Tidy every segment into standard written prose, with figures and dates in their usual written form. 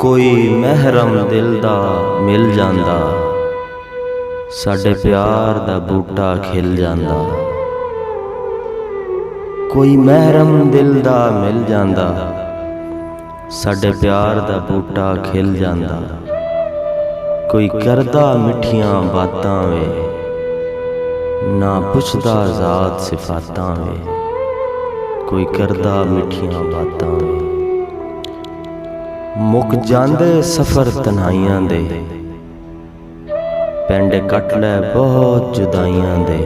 कोई महरम दिल दा मिल जांदा, साडे प्यार दा बूटा खिल जांदा। कोई महरम दिल दा मिल जांदा, साडे प्यार दा बूटा खिल जांदा। कोई करदा मिठियां बातां वे, ना पुछदा ज़ात सिफातां वे। कोई करदा मिठियां बातां वे। मुक जांदे सफर तन्हाइयां दे, पेंड कट लै बहुत जुदाइयां दे।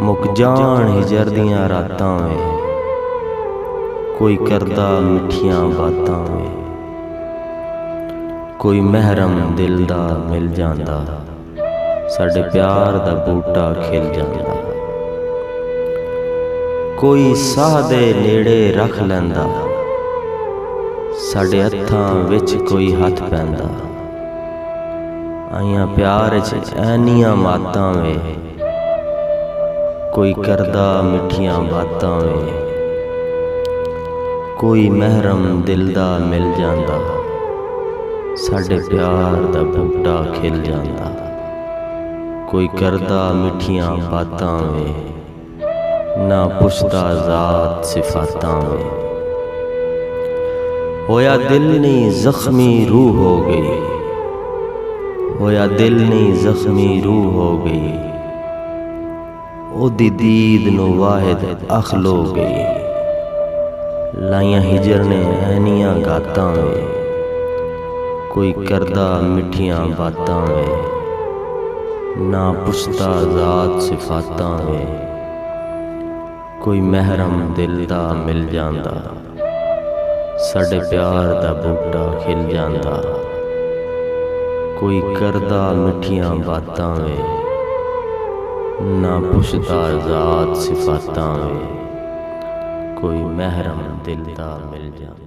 मुक जान हिजर दियां रातां वे, कोई करदा मिठियां बातां वे। कोई महरम दिल दा मिल जांदा, साडे प्यार दा बूटा खिल जांदा। कोई साह दे नेड़े रख लैंदा, साडे हत्थां विच कोई हथ पैंदा। आइयां प्यार च ऐनियां मातां वे, कोई करदा मिठियां बातां वे। कोई महरम दिल दा मिल जांदा, साडे प्यार दा बूटा खिल जांदा। कोई करदा मिठियां बातां वे, ना पुछदा ज़ात सिफातां वे। होया दिल नहीं जख्मी रूह हो गई, होया दिल नहीं जख्मी रूह हो गई। ओदी दीद नो वाहिद अखलो गई, लाइयां हिजर ने ऐनियां गातां वे। कोई करदा मिठियां बातां वे, ना पुछदा ज़ात सिफातां वे। कोई महरम दिल दा मिल जांदा, साडे प्यार दा बूटा खिल जांदा। कोई करदा मिठियां बातां वे, ना पुछदा ज़ात सिफातां वे। कोई महरम दिल दा मिल जांदा।